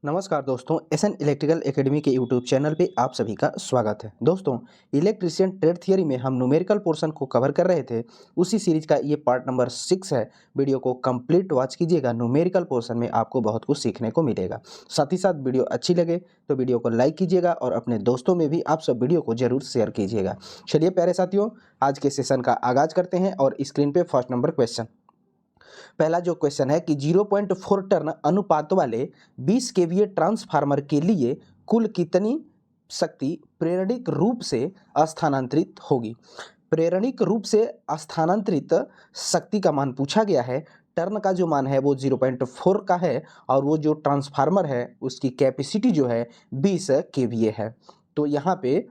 नमस्कार दोस्तों, SN electrical academy के यूट्यूब चैनल पे आप सभी का स्वागत है। दोस्तों, इलेक्ट्रिशियन ट्रेड थियरी में हम न्यूमेरिकल पोर्शन को कवर कर रहे थे। उसी सीरीज का ये पार्ट नंबर 6 है। वीडियो को कंप्लीट वॉच कीजिएगा। न्यूमेरिकल पोर्शन में आपको बहुत कुछ सीखने को मिलेगा। साथ ही साथ वीडियो अच्छी लगे तो वीडियो को लाइक कीजिएगा और अपने दोस्तों में भी आप सब वीडियो को जरूर शेयर कीजिएगा। चलिए प्यारे साथियों, आज के सेशन का आगाज करते हैं और स्क्रीन पे फर्स्ट नंबर क्वेश्चन। पहला जो क्वेश्चन है कि 0.4 टर्न अनुपात वाले 20 केवीए ट्रांसफार्मर के लिए कुल कितनी शक्ति प्रेरणिक रूप से स्थानांतरित होगी। प्रेरणिक रूप से स्थानांतरित शक्ति का मान पूछा गया है। टर्न का जो मान है वो 0.4 का है और वो जो ट्रांसफार्मर है उसकी कैपेसिटी जो है 20 केवीए है। तो यहाँ पे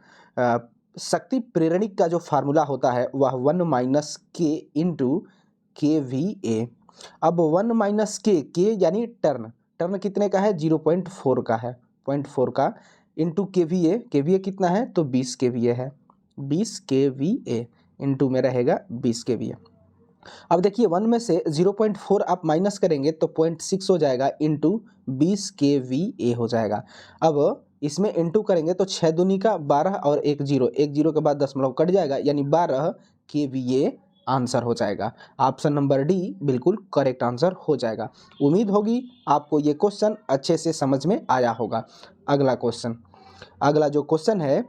शक्ति प्रेरणिक का जो फार्मूला होता है वह 1 माइनस के इंटू के वी ए। अब 1 माइनस के यानी टर्न कितने का है, 0.4 का है, 0.4 का इंटू के वी ए कितना है तो 20 के वी ए है, 20 के वी ए इंटू में रहेगा 20 के वी ए। अब देखिए 1 में से 0.4 आप माइनस करेंगे तो 0.6 हो जाएगा इंटू 20 के वी ए हो जाएगा। अब इसमें इंटू करेंगे तो 6 दूनी का 12 और एक जीरो के बाद दशमलव कट जाएगा यानी 12 के वी ए आंसर हो जाएगा। ऑप्शन नंबर डी बिल्कुल करेक्ट आंसर हो जाएगा। उम्मीद होगी आपको ये क्वेश्चन अच्छे से समझ में आया होगा। अगला जो क्वेश्चन है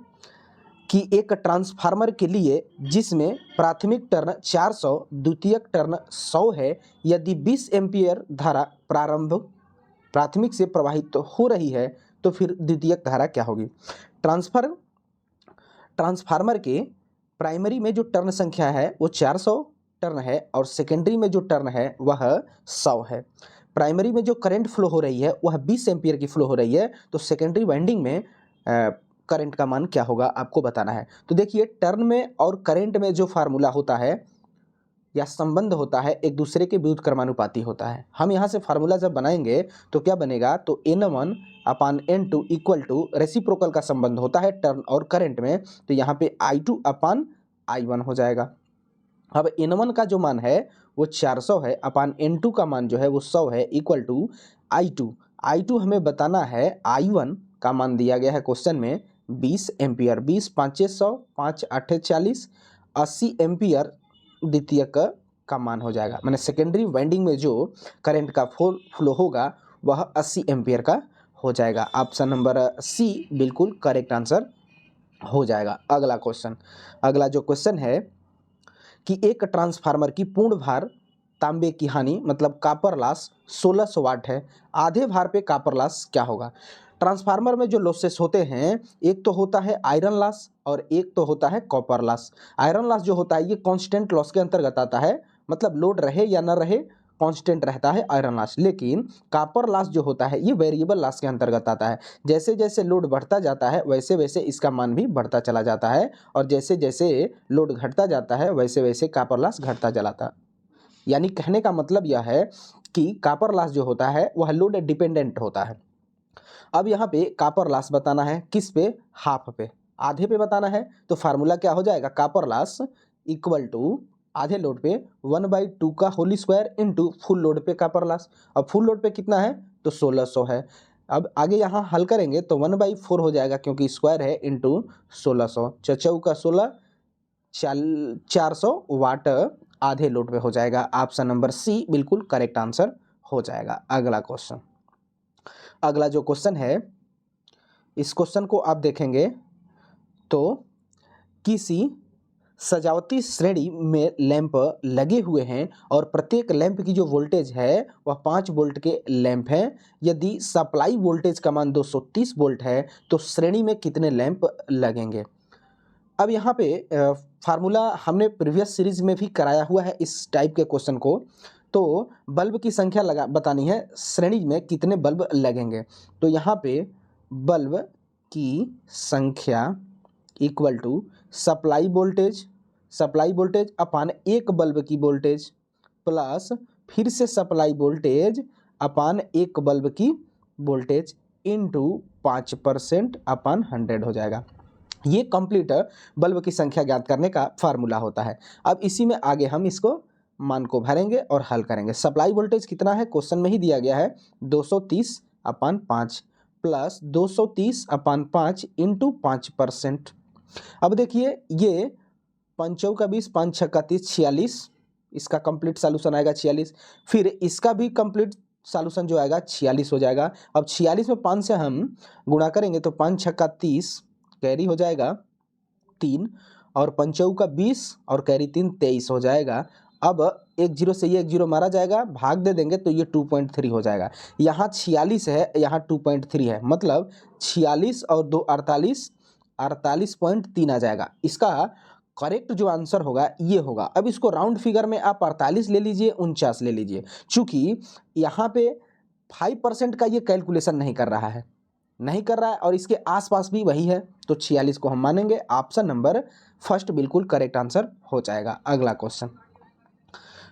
कि एक ट्रांसफार्मर के लिए जिसमें प्राथमिक टर्न 400 द्वितीयक टर्न 100 है, यदि 20 एम्पीयर धारा प्राथमिक से प्रवाहित हो रही है तो फिर द्वितीयक धारा क्या होगी। ट्रांसफार्मर के प्राइमरी में जो टर्न संख्या है वो 400 टर्न है और सेकेंडरी में जो टर्न है वह 100 है। प्राइमरी में जो करंट फ्लो हो रही है वह 20 एम्पीयर की फ्लो हो रही है, तो सेकेंडरी वाइंडिंग में करंट का मान क्या होगा आपको बताना है। तो देखिए टर्न में और करंट में जो फार्मूला होता है या संबंध होता है एक दूसरे के विरुद्ध क्रमानुपाती होता है। हम यहाँ से फार्मूला जब बनाएंगे तो क्या बनेगा, तो N1 upon N2 equal to reciprocal का संबंध होता है टर्न और करंट में, तो यहाँ पे I2 अपान I1 हो जाएगा। अब N1 का जो मान है वो 400 है अपान N2 का मान जो है वो 100 है इक्वल टू I2 हमें बताना है। I1 का मान दिया गया है क्वेश्चन में 20 एम्पियर, 20 5 100 5 8 40 80 एम्पियर द्वितीयक का मान हो जाएगा। मैंने सेकेंडरी वाइंडिंग में जो करंट का फ्लो होगा वह 80 एम्पियर का हो जाएगा। ऑप्शन नंबर सी बिल्कुल करेक्ट आंसर हो जाएगा। अगला जो क्वेश्चन है कि एक ट्रांसफार्मर की पूर्ण भार तांबे की हानि मतलब कॉपर लॉस 1600 वाट है, आधे भार पे कॉपर लॉस क्या होगा। ट्रांसफार्मर में जो लॉसेस होते हैं एक तो होता है आयरन लॉस और एक तो होता है कॉपर लॉस। आयरन लॉस जो होता है ये कांस्टेंट लॉस के अंतर्गत आता है, मतलब लोड रहे या ना रहे कांस्टेंट रहता है आयरन लॉस। लेकिन कॉपर लॉस जो होता है ये वेरिएबल लॉस के अंतर्गत आता है। जैसे जैसे लोड बढ़ता जाता है वैसे वैसे इसका मान भी बढ़ता चला जाता है और जैसे जैसे लोड घटता जाता है वैसे वैसे कॉपर लॉस घटता चलाता। यानी कहने का मतलब यह है कि कॉपर लॉस जो होता है वह लोड डिपेंडेंट होता है। अब यहाँ पे कॉपर लॉस बताना है, किस पे, हाफ पे, आधे पे बताना है। तो फार्मूला क्या हो जाएगा, कॉपर लॉस इक्वल टू आधे लोड पे 1/2 का whole square into full load पे कॉपर लॉस। अब फुल लोड पे कितना है तो 1600 है। अब आगे यहाँ हल करेंगे तो 1/4 हो जाएगा क्योंकि स्क्वायर है इंटू 1600, चौचौ का 16 400 वाट आधे लोड पे हो जाएगा। ऑप्शन नंबर सी बिल्कुल करेक्ट आंसर हो जाएगा। अगला जो क्वेश्चन है इस क्वेश्चन को आप देखेंगे तो किसी सजावटी श्रेणी में लैंप लगे हुए हैं और प्रत्येक लैंप की जो वोल्टेज है वह 5 वोल्ट के लैंप हैं। यदि सप्लाई वोल्टेज का मान 230 वोल्ट है तो श्रेणी में कितने लैंप लगेंगे। अब यहाँ पे फार्मूला हमने प्रीवियस सीरीज में भी कराया हुआ है इस टाइप के क्वेश्चन को। तो बल्ब की संख्या बतानी है, श्रेणी में कितने बल्ब लगेंगे। तो यहाँ पे बल्ब की संख्या इक्वल टू सप्लाई वोल्टेज अपान एक बल्ब की वोल्टेज प्लस फिर से सप्लाई वोल्टेज अपान एक बल्ब की वोल्टेज इंटू 5% अपान 100 हो जाएगा। ये कंप्लीट बल्ब की संख्या ज्ञात करने का फार्मूला होता है। अब इसी में आगे हम इसको मान को भरेंगे और हल करेंगे। सप्लाई वोल्टेज कितना है क्वेश्चन में ही दिया गया है 230/5 प्लस 230/5 इंटू 5%। अब देखिए ये 5 चौका 20, 5 छक्का 30, 46, इसका कंप्लीट सॉल्यूशन आएगा 46। फिर इसका भी कंप्लीट सॉल्यूशन जो आएगा 46 हो जाएगा। अब 46 में 5 से हम गुणा करेंगे तो 5 छक्का 30, कैरी हो जाएगा 3, और 5 चौका 20 और कैरी 3, 23 हो जाएगा। अब एक जीरो से ये एक जीरो मारा जाएगा, भाग दे देंगे तो ये 2.3 हो जाएगा। यहाँ 46 है, यहाँ 2.3 है, मतलब 46 और 2 48, 48.3 आ जाएगा। इसका करेक्ट जो आंसर होगा ये होगा। अब इसको राउंड फिगर में आप 48 ले लीजिए, 49 ले लीजिए, चूंकि यहाँ पे 5% का ये कैलकुलेशन नहीं कर रहा है, और इसके आसपास भी वही है, तो 46 को हम मानेंगे। ऑप्शन नंबर फर्स्ट बिल्कुल करेक्ट आंसर हो जाएगा।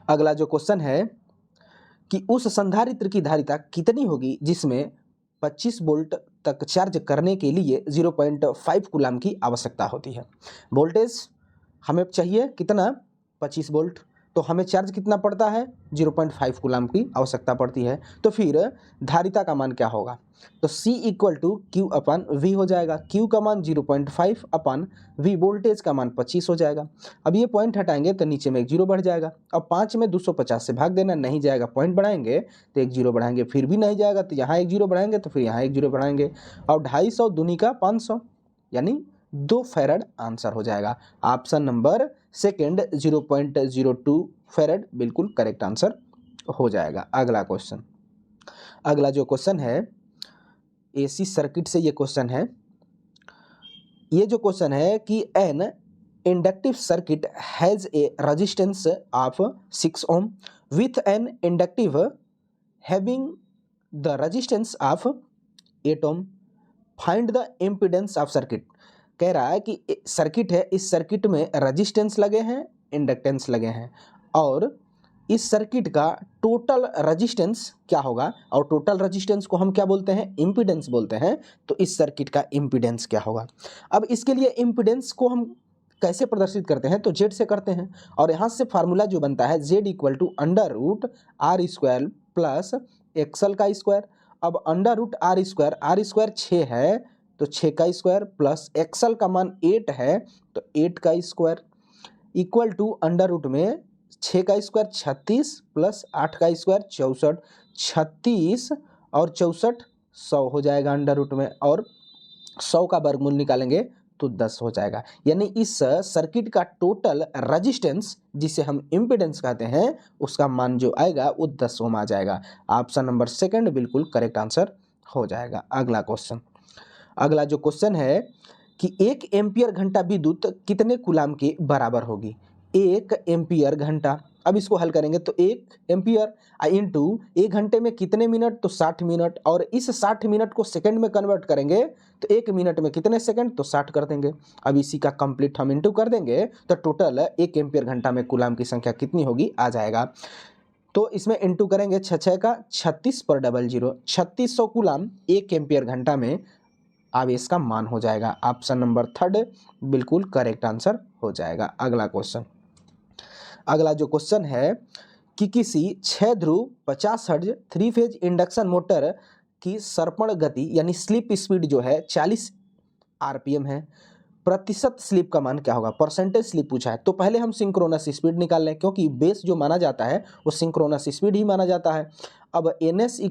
अगला जो क्वेश्चन है कि उस संधारित्र की धारिता कितनी होगी जिसमें 25 वोल्ट तक चार्ज करने के लिए 0.5 कूलाम की आवश्यकता होती है। वोल्टेज हमें चाहिए कितना, 25 वोल्ट, तो हमें चार्ज कितना पड़ता है, 0.5 कूलाम की आवश्यकता पड़ती है। तो फिर धारिता का मान क्या होगा, तो C = Q/V हो जाएगा। Q का मान 0.5/V, वोल्टेज का मान 25 हो जाएगा। अब ये पॉइंट हटाएंगे तो नीचे में एक जीरो बढ़ जाएगा। अब 5 में 250 से भाग देना, नहीं जाएगा, पॉइंट बढ़ाएंगे तो एक जीरो बढ़ाएंगे, फिर भी नहीं जाएगा तो यहाँ एक जीरो बढ़ाएंगे, तो फिर यहाँ एक जीरो बढ़ाएंगे, और 250 दूनी का 500, यानी 2 फैरड आंसर हो जाएगा। ऑप्शन नंबर सेकंड 0.02 फैरड बिल्कुल करेक्ट आंसर हो जाएगा। अगला जो क्वेश्चन है एसी सर्किट से ये क्वेश्चन है। ये जो क्वेश्चन है कि an inductive circuit has a resistance of 6 ohm with an inductive having the resistance of 8 ohm, find the impedance of circuit. कह रहा है कि सर्किट है, इस सर्किट में रेजिस्टेंस लगे हैं, इंडक्टेंस लगे हैं, और इस सर्किट का टोटल रेजिस्टेंस क्या होगा, और टोटल रेजिस्टेंस को हम क्या बोलते हैं, इम्पीडेंस बोलते हैं। तो इस सर्किट का इम्पीडेंस क्या होगा। अब इसके लिए इम्पीडेंस को हम कैसे प्रदर्शित करते हैं, तो जेड से करते हैं, और यहाँ से फार्मूला जो बनता है Z = √R² प्लस एक्सएल का स्क्वायर। अब √R², 6 है तो 6 का स्क्वायर, प्लस एक्सएल का मान 8 है तो 8 का square, equal to under root में 6 का स्क्वायर 36 प्लस 8 का स्क्वायर 64, 36 और 64 100 हो जाएगा अंडर रूट में, और 100 का वर्गमूल निकालेंगे तो 10 हो जाएगा। यानी इस सर्किट का टोटल रेजिस्टेंस, जिसे हम इम्पीडेंस कहते हैं, उसका मान जो आएगा वो 10 ओम आ जाएगा। ऑप्शन नंबर सेकंड बिल्कुल करेक्ट आंसर हो जाएगा। अगला जो क्वेश्चन है कि 1 एम्पियर घंटा विद्युत कितने कूलाम के बराबर होगी। 1 एम्पियर घंटा, अब इसको हल करेंगे तो 1 एम्पियर इंटू 1 घंटे में कितने मिनट, तो 60 मिनट, और इस 60 मिनट को सेकंड में कन्वर्ट करेंगे तो 1 मिनट में कितने सेकंड, तो 60 कर देंगे। अब इसी का कंप्लीट हम इंटू कर देंगे तो टोटल 1 एम्पियर घंटा में कूलाम की संख्या कितनी होगी आ जाएगा। तो इसमें इंटू करेंगे 6 का 36 पर 00, 3600 कूलाम 1 एम्पियर घंटा में आवेश का मान हो जाएगा। ऑप्शन नंबर थर्ड बिल्कुल करेक्ट आंसर हो जाएगा। अगला जो क्वेश्चन है कि किसी 6 ध्रुव 50 हर्ट्ज 3 फेज इंडक्शन मोटर की सर्पण गति यानी स्लिप स्पीड जो है 40 आरपीएम है, प्रतिशत स्लिप का मान क्या होगा, परसेंटेज स्लिप पूछा है। तो पहले हम सिंक्रोनस स्पीड निकाल लें, क्योंकि बेस जो माना जाता है वो सिंक्रोनस स्पीड ही माना जाता है। अब ns =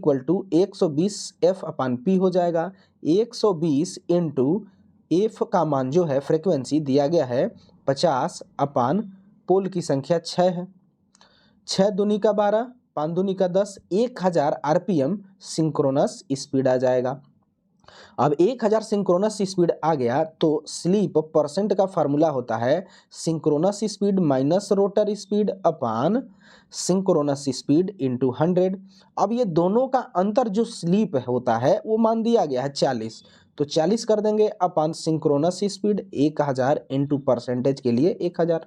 120 F/P हो जाएगा। 120 इंटू एफ का मान जो है फ्रिक्वेंसी दिया गया है 50/, पोल की संख्या 6 है, 6 दूनी का 12, 5 दूनी का 10, 1000 आरपीएम सिंक्रोनस स्पीड आ जाएगा। अब 1000 सिंक्रोनस स्पीड आ गया तो स्लीप परसेंट का फार्मूला होता है synchronous speed minus rotor speed upon synchronous speed into 100। अब ये दोनों का अंतर जो स्लीप होता है वो मान दिया गया है 40, तो 40 कर देंगे अपान सिंक्रोनस स्पीड 1000 इंटू परसेंटेज के लिए 1000।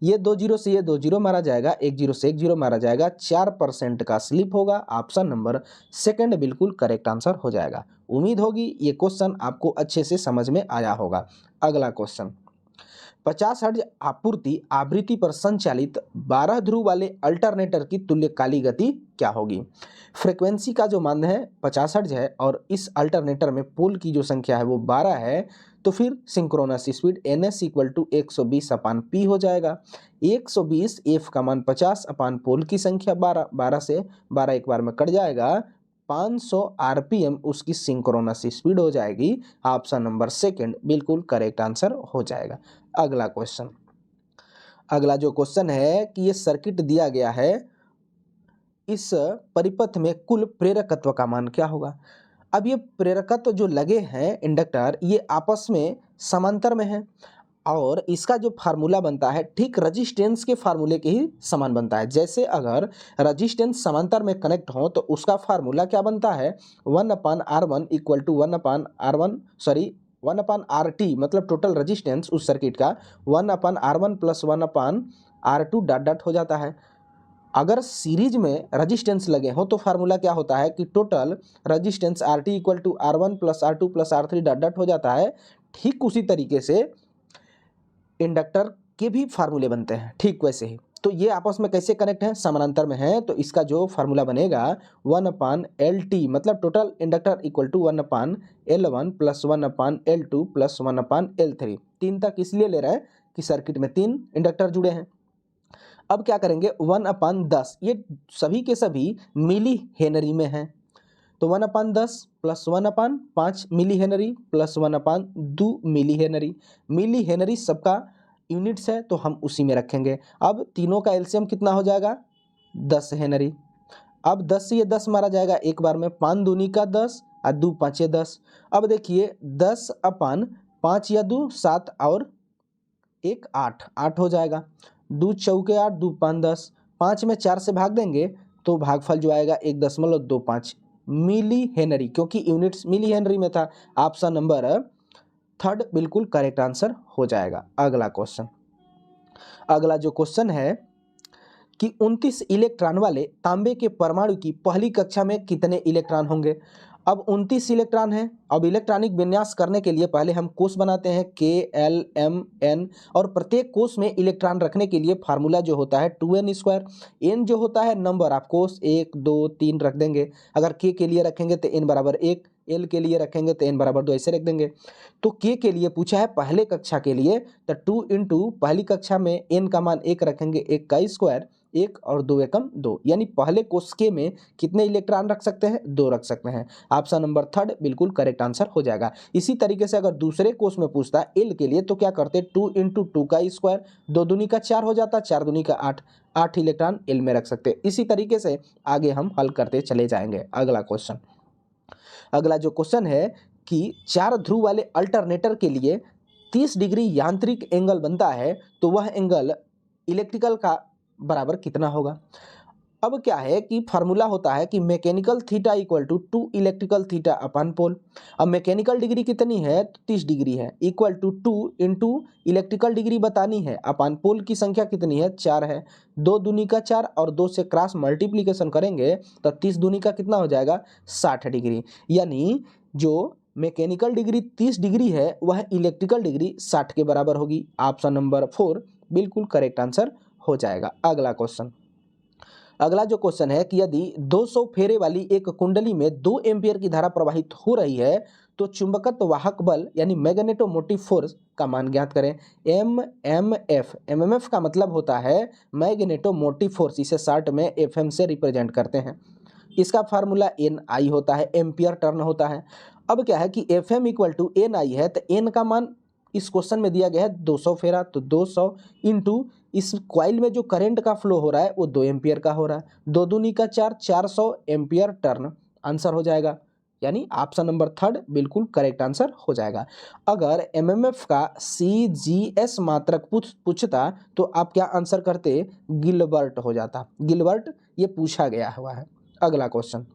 ये 2 जीरो से ये 2 जीरो मारा जाएगा, 1 जीरो से 1 जीरो मारा जाएगा, 4% का स्लिप होगा। ऑप्शन नंबर सेकंड बिल्कुल करेक्ट आंसर हो जाएगा। उम्मीद होगी ये क्वेश्चन आपको अच्छे से समझ में आया होगा। अगला क्वेश्चन, 50 हर्ट्ज आपूर्ति आवृत्ति पर संचालित 12 ध्रुव वाले अल्टरनेटर की तुल्यकाली गति क्या होगी। फ्रीक्वेंसी का जो मान है 50 हर्ट्ज है और इस अल्टरनेटर में पोल की जो संख्या है वो 12 है, तो फिर synchronous speed ns equal to 120 upon P हो जाएगा। 120 एफ का मान 50 अपान पोल की संख्या 12, 12 से 12 एक बार में कट जाएगा, 500 आरपीएम उसकी सिंक्रोनस स्पीड हो जाएगी। ऑप्शन नंबर सेकंड बिल्कुल करेक्ट आंसर हो जाएगा। अगला क्वेश्चन, अगला जो क्वेश्चन है कि ये सर्किट दिया गया है, इस परिपथ में कुल प्रेरकत्व का मान क्या होगा। अब ये प्रेरकत्व जो लगे हैं इंडक्टर, ये आपस में समांतर में है और इसका जो फार्मूला बनता है ठीक रजिस्टेंस के फार्मूले के ही समान बनता है। जैसे अगर रजिस्टेंस समांतर में कनेक्ट हो तो उसका फार्मूला क्या बनता है, 1/R1 इक्वल टू 1/R2 मतलब टोटल रजिस्टेंस उस सर्किट का 1/R1 plus 1/R2 dot dot हो जाता है। अगर सीरीज में रजिस्टेंस लगे हो तो फार्मूला क्या होता है कि total resistance RT equal to R1 plus R2 plus R3 dot dot हो जाता है। ठीक उसी तरीके से इंडक्टर के भी फार्मूले बनते हैं, ठीक वैसे ही। तो ये आपस में कैसे कनेक्ट है, समानांतर में है, तो इसका जो फार्मूला बनेगा 1/LT मतलब total inductor equal to 1/L1 plus 1/L2 plus 1/L3। 3 तक इसलिए ले रहे हैं कि सर्किट में 3 इंडक्टर जुड़े हैं। अब क्या करेंगे, 1/10 ये सभी के सभी मिली हेनरी में हैं, तो 1/10 plus 1/5 milli henry plus 1/2 milli henry. Milli henry सबका यूनिट्स है तो हम उसी में रखेंगे। अब तीनों का एलसीएम कितना हो जाएगा, 10 हेनरी। अब 10 से ये 10 मारा जाएगा एक बार में, 5 दूनी का 10 और 2 5 10। अब देखिए 10/5 या 2 7 और 1 8, 8 हो जाएगा। 2 चौके 8, 2 5 10, 5 में 4 से भाग देंगे तो भागफल जो आएगा 1.25 मिली हेनरी, क्योंकि यूनिट्स मिली हेनरी में था। ऑप्शन नंबर थर्ड बिल्कुल करेक्ट आंसर हो जाएगा। अगला क्वेश्चन, अगला जो क्वेश्चन है कि 29 इलेक्ट्रॉन वाले तांबे के परमाणु की पहली कक्षा में कितने इलेक्ट्रॉन होंगे। अब 29 इलेक्ट्रॉन है। अब इलेक्ट्रॉनिक विन्यास करने के लिए पहले हम कोष बनाते हैं KLMN, और प्रत्येक कोष में इलेक्ट्रॉन रखने के लिए फार्मूला जो होता है 2n²। n जो होता है नंबर ऑफ कोष, 1 2 3 रख देंगे। अगर k के लिए रखेंगे तो n बराबर 1, l के लिए रखेंगे तो n बराबर 2, ऐसे रख देंगे। तो k के लिए पूछा है पहले कक्षा के लिए, तो 2 इंटू पहली कक्षा में n का मान 1 रखेंगे, 1 का स्क्वायर, 1 और 2 एकम 2, यानी पहले कोष के में कितने इलेक्ट्रॉन रख सकते हैं, 2 रख सकते हैं। ऑप्शन नंबर थर्ड बिल्कुल करेक्ट आंसर हो जाएगा। इसी तरीके से अगर दूसरे कोष में पूछता है एल के लिए तो क्या करते, 2 इंटू 2 का स्क्वायर, 2 दूनी का 4 हो जाता, 4 दूनी का 8, 8 इलेक्ट्रॉन एल में रख सकते। इसी तरीके से आगे हम हल करते चले जाएंगे। अगला क्वेश्चन, अगला जो क्वेश्चन है कि 4 ध्रुव वाले अल्टरनेटर के लिए 30 डिग्री यांत्रिक एंगल बनता है, तो वह एंगल इलेक्ट्रिकल का बराबर कितना होगा। अब क्या है कि फार्मूला होता है कि mechanical theta equal to 2 electrical theta upon pole. अब मैकेनिकल डिग्री कितनी है, 30 डिग्री है, equal to 2 into electrical degree बतानी है, अपान पोल की संख्या कितनी है, 4 है। 2 दूनी का 4 और 2 से क्रॉस मल्टीप्लीकेशन करेंगे तो 30 दूनी का कितना हो जाएगा, 60 डिग्री। यानी जो मैकेनिकल डिग्री 30 डिग्री है वह इलेक्ट्रिकल डिग्री 60 के बराबर होगी। ऑप्शन नंबर 4 बिल्कुल करेक्ट आंसर हो जाएगा। अगला क्वेश्चन, अगला जो क्वेश्चन है कि यदि 200 फेरे वाली एक कुंडली में 2 एम्पियर की धारा प्रवाहित हो रही है तो चुंबकत्व वाहक बल यानी मैग्नेटोमोटिव फोर्स का मान ज्ञात करें। एमएमएफ का मतलब होता है मैग्नेटोमोटिव फोर्स, इसे शॉर्ट में एफएम से रिप्रेजेंट करते हैं। इसका फार्मूला NI होता है, एम्पियर टर्न होता है। अब क्या है कि FM इक्वल टू NI है, तो N का मान इस क्वेश्चन में दिया गया है 200 फेरा, तो 200 इंटू इस कॉइल में जो करंट का फ्लो हो रहा है वो 2 एम्पियर का हो रहा है, 2 दूनी का 4, 400 एम्पियर टर्न आंसर हो जाएगा। यानी ऑप्शन नंबर थर्ड बिल्कुल करेक्ट आंसर हो जाएगा। अगर एमएमएफ का CGS मात्रक पूछता तो आप क्या आंसर करते, गिलबर्ट हो जाता। गिलबर्ट ये पूछा गया हुआ है। अगला क्वेश्चन,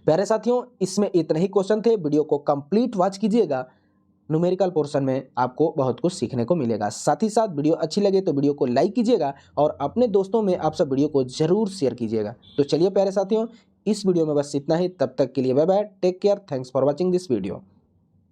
प्यारे साथियों इसमें इतने ही क्वेश्चन थे, वीडियो को कंप्लीट वॉच कीजिएगा। न्यूमेरिकल पोर्शन में आपको बहुत कुछ सीखने को मिलेगा। साथ ही साथ वीडियो अच्छी लगे तो वीडियो को लाइक कीजिएगा और अपने दोस्तों में आप सब वीडियो को जरूर शेयर कीजिएगा। तो चलिए प्यारे साथियों इस वीडियो में बस इतना ही, तब तक के लिए bye bye, take care, thanks for watching this video.